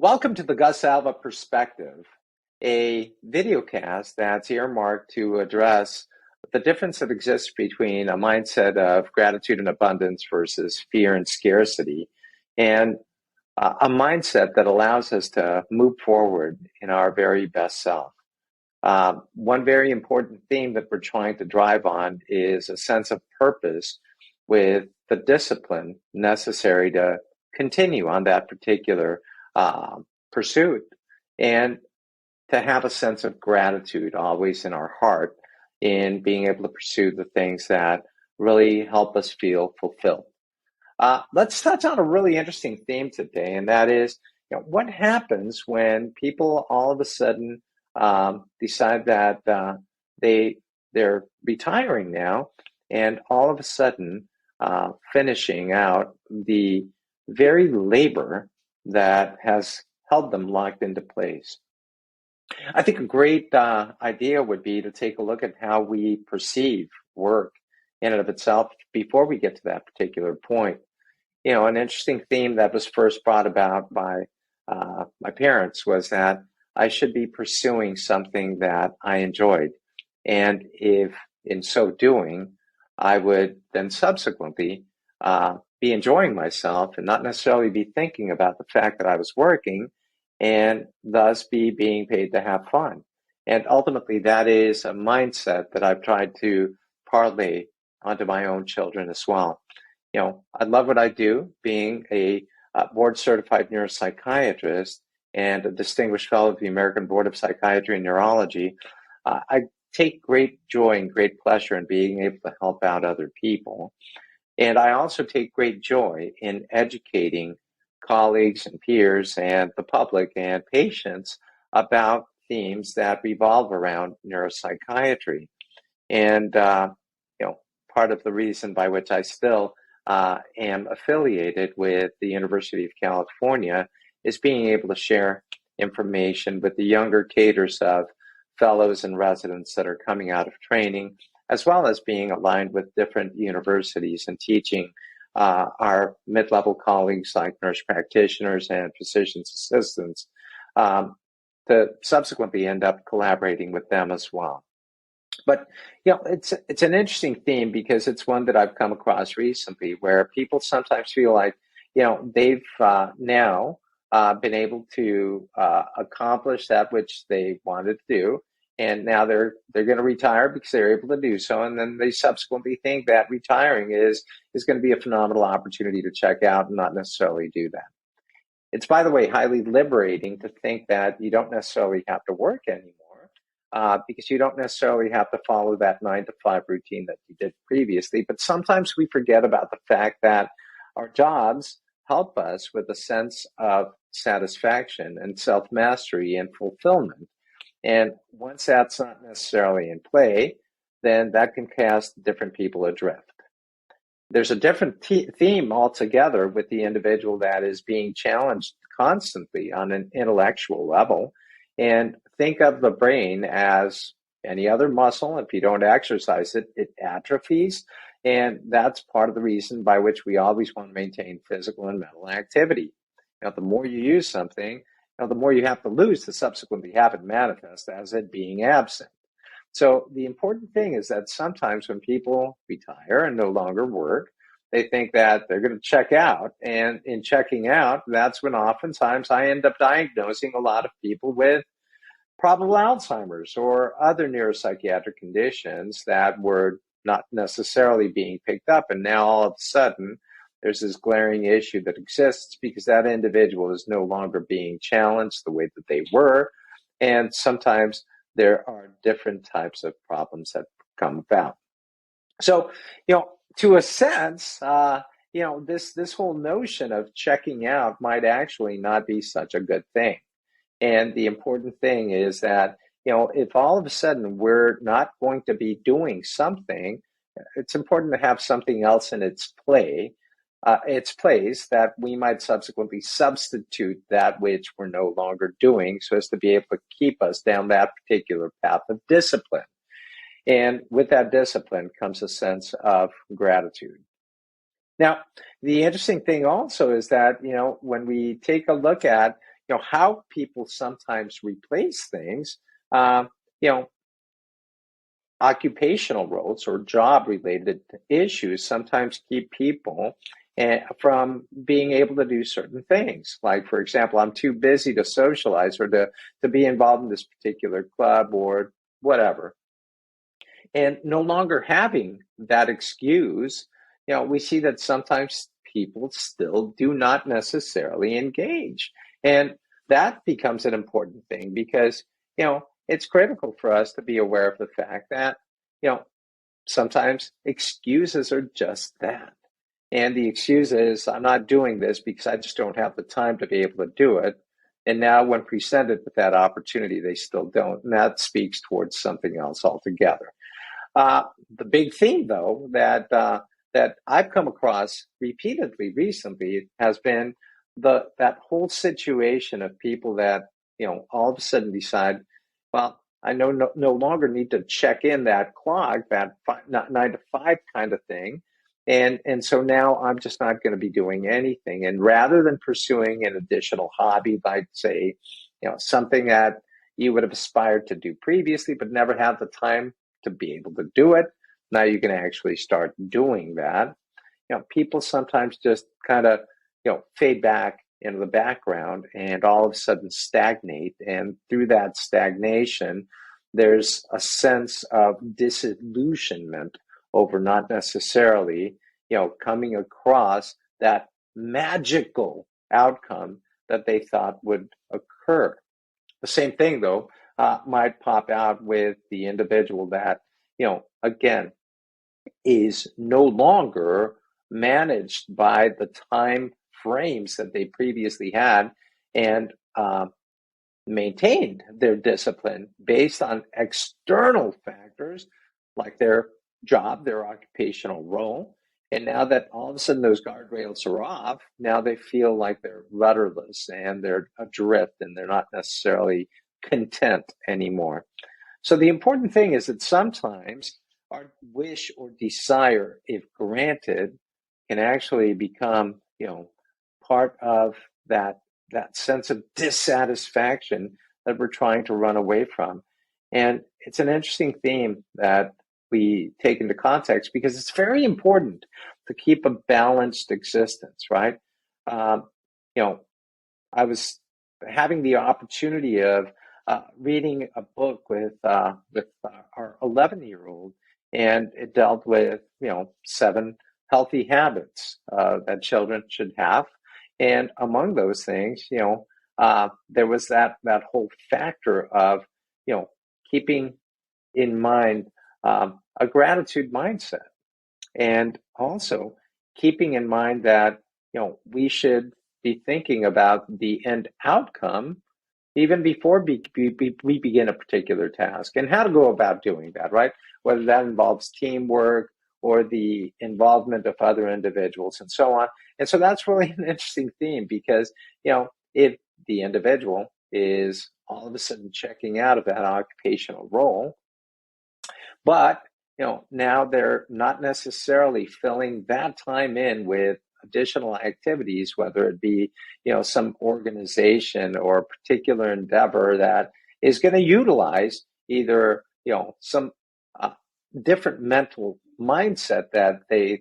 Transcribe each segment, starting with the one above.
Welcome to the Gus Alva Perspective, a videocast that's earmarked to address the difference that exists between a mindset of gratitude and abundance versus fear and scarcity, and a mindset that allows us to move forward in our very best self. One very important theme that we're trying to drive on is a sense of purpose with the discipline necessary to continue on that particular pursuit and to have a sense of gratitude always in our heart in being able to pursue the things that really help us feel fulfilled. Let's touch on a really interesting theme today, and that is, what happens when people all of a sudden decide that they're retiring now, and all of a sudden finishing out the very labor that has held them locked into place. I think a great idea would be to take a look at how we perceive work in and of itself before we get to that particular point. An interesting theme that was first brought about by my parents was that I should be pursuing something that I enjoyed. And if in so doing, I would then subsequently be enjoying myself and not necessarily be thinking about the fact that I was working and thus be being paid to have fun. And ultimately, that is a mindset that I've tried to parlay onto my own children as well. I love what I do, being a board certified neuropsychiatrist and a distinguished fellow of the American Board of Psychiatry and Neurology. I take great joy and great pleasure in being able to help out other people. And I also take great joy in educating colleagues and peers and the public and patients about themes that revolve around neuropsychiatry. And, part of the reason by which I still am affiliated with the University of California is being able to share information with the younger cadres of fellows and residents that are coming out of training, as well as being aligned with different universities and teaching our mid-level colleagues like nurse practitioners and physician's assistants to subsequently end up collaborating with them as well. But it's an interesting theme because it's one that I've come across recently, where people sometimes feel like they've now been able to accomplish that which they wanted to do, and now they're going to retire because they're able to do so, and then they subsequently think that retiring is going to be a phenomenal opportunity to check out and not necessarily do that. It's, by the way, highly liberating to think that you don't necessarily have to work anymore. Because you don't necessarily have to follow that 9 to 5 routine that you did previously. But sometimes we forget about the fact that our jobs help us with a sense of satisfaction and self-mastery and fulfillment. And once that's not necessarily in play, then that can cast different people adrift. There's a different theme altogether with the individual that is being challenged constantly on an intellectual level. And think of the brain as any other muscle. If you don't exercise it, it atrophies. And that's part of the reason by which we always want to maintain physical and mental activity. The more you use something, the more you have to lose to subsequently have it manifest as it being absent. So the important thing is that sometimes when people retire and no longer work, they think that they're going to check out. And in checking out, that's when oftentimes I end up diagnosing a lot of people with probable Alzheimer's or other neuropsychiatric conditions that were not necessarily being picked up. And now all of a sudden, there's this glaring issue that exists because that individual is no longer being challenged the way that they were. And sometimes there are different types of problems that come about. So, to a sense, this whole notion of checking out might actually not be such a good thing. And the important thing is that, if all of a sudden we're not going to be doing something, it's important to have something else in its place that we might subsequently substitute that which we're no longer doing so as to be able to keep us down that particular path of discipline. And with that discipline comes a sense of gratitude. Now, the interesting thing also is that, when we take a look at, how people sometimes replace things, uh, you know, occupational roles or job related issues sometimes keep people from being able to do certain things. Like, for example, I'm too busy to socialize or to be involved in this particular club or whatever. And no longer having that excuse, we see that sometimes people still do not necessarily engage. And that becomes an important thing because, it's critical for us to be aware of the fact that, you know, sometimes excuses are just that. And the excuse is, I'm not doing this because I just don't have the time to be able to do it. And now, when presented with that opportunity, they still don't. And that speaks towards something else altogether. The big theme, though, that I've come across repeatedly recently has been that whole situation of people that all of a sudden decide, well, I no longer need to check in that clock, that 9 to 5 kind of thing, and so now I'm just not going to be doing anything. And rather than pursuing an additional hobby, like say, something that you would have aspired to do previously but never had the time to be able to do it. Now you can actually start doing that. People sometimes just kind of, fade back into the background and all of a sudden stagnate. And through that stagnation, there's a sense of disillusionment over not necessarily, coming across that magical outcome that they thought would occur. The same thing, though, might pop out with the individual that, again, is no longer managed by the time frames that they previously had and maintained their discipline based on external factors like their job, their occupational role. And now that all of a sudden those guardrails are off, now they feel like they're rudderless and they're adrift and they're not necessarily content anymore. So the important thing is that sometimes our wish or desire, if granted, can actually become, part of that sense of dissatisfaction that we're trying to run away from. And it's an interesting theme that we take into context because it's very important to keep a balanced existence, right? Um, you know, I was having the opportunity of reading a book with our 11-year-old, and it dealt with 7 healthy habits that children should have, and among those things, there was that whole factor of keeping in mind a gratitude mindset, and also keeping in mind that we should be thinking about the end outcome even before we begin a particular task and how to go about doing that, right? Whether that involves teamwork or the involvement of other individuals and so on. And so that's really an interesting theme because, if the individual is all of a sudden checking out of that occupational role, but now they're not necessarily filling that time in with additional activities, whether it be some organization or a particular endeavor that is going to utilize either some uh, different mental mindset that they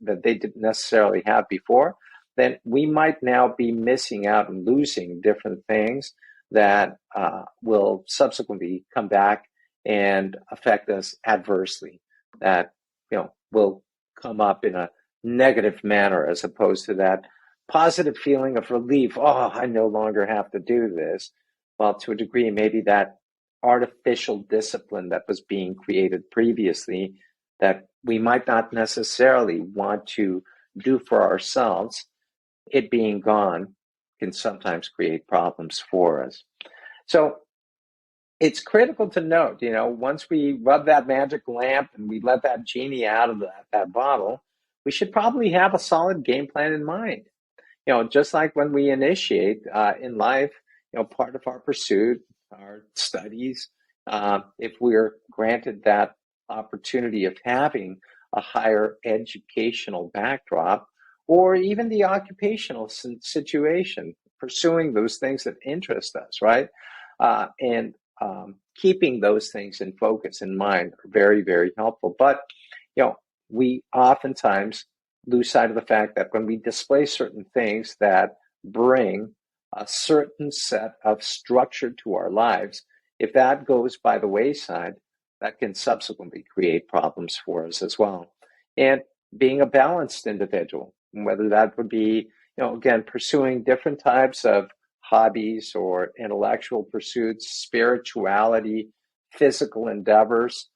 didn't necessarily have before. Then we might now be missing out and losing different things that will subsequently come back and affect us adversely, that will come up in a negative manner as opposed to that positive feeling of relief. Oh, I no longer have to do this. Well, to a degree, maybe that artificial discipline that was being created previously that we might not necessarily want to do for ourselves, it being gone can sometimes create problems for us. So it's critical to note, once we rub that magic lamp and we let that genie out of that bottle, we should probably have a solid game plan in mind. Just like when we initiate in life, part of our pursuit, our studies, if we're granted that opportunity of having a higher educational backdrop, or even the occupational situation, pursuing those things that interest us, right? And keeping those things in focus in mind are very, very helpful. But, we oftentimes lose sight of the fact that when we display certain things that bring a certain set of structure to our lives, if that goes by the wayside, that can subsequently create problems for us as well. And being a balanced individual, whether that would be, again, pursuing different types of hobbies or intellectual pursuits, spirituality, physical endeavors,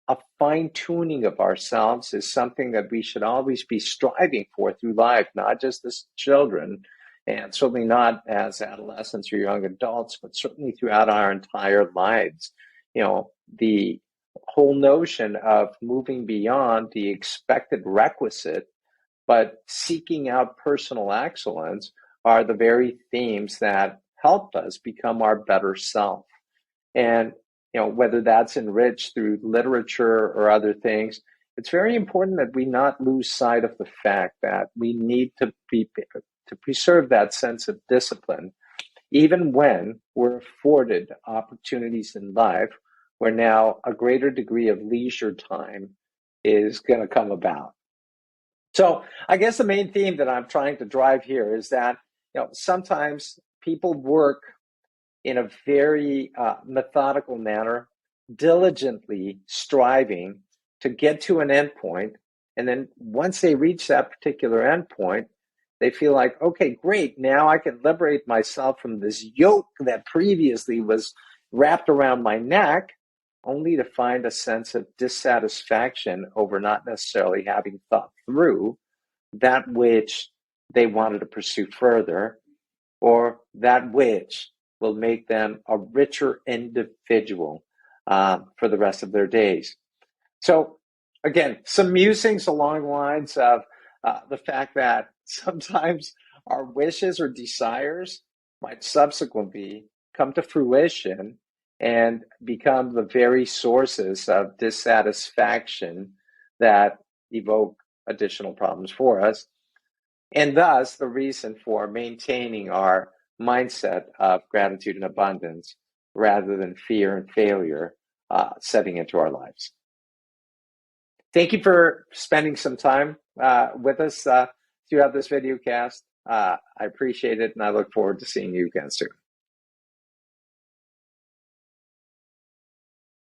a fine tuning of ourselves is something that we should always be striving for through life, not just as children, and certainly not as adolescents or young adults, but certainly throughout our entire lives. The whole notion of moving beyond the expected requisite, but seeking out personal excellence are the very themes that help us become our better self. And whether that's enriched through literature or other things, it's very important that we not lose sight of the fact that we need to preserve that sense of discipline, even when we're afforded opportunities in life where now a greater degree of leisure time is going to come about. So I guess the main theme that I'm trying to drive here is that sometimes people work in a very methodical manner, diligently striving to get to an endpoint. And then once they reach that particular endpoint, they feel like, okay, great, now I can liberate myself from this yoke that previously was wrapped around my neck, only to find a sense of dissatisfaction over not necessarily having thought through that which they wanted to pursue further, or that which will make them a richer individual for the rest of their days. So again, some musings along the lines of the fact that sometimes our wishes or desires might subsequently come to fruition and become the very sources of dissatisfaction that evoke additional problems for us. And thus, the reason for maintaining our mindset of gratitude and abundance rather than fear and failure setting into our lives. Thank you for spending some time with us throughout this video cast. I appreciate it, and I look forward to seeing you again soon.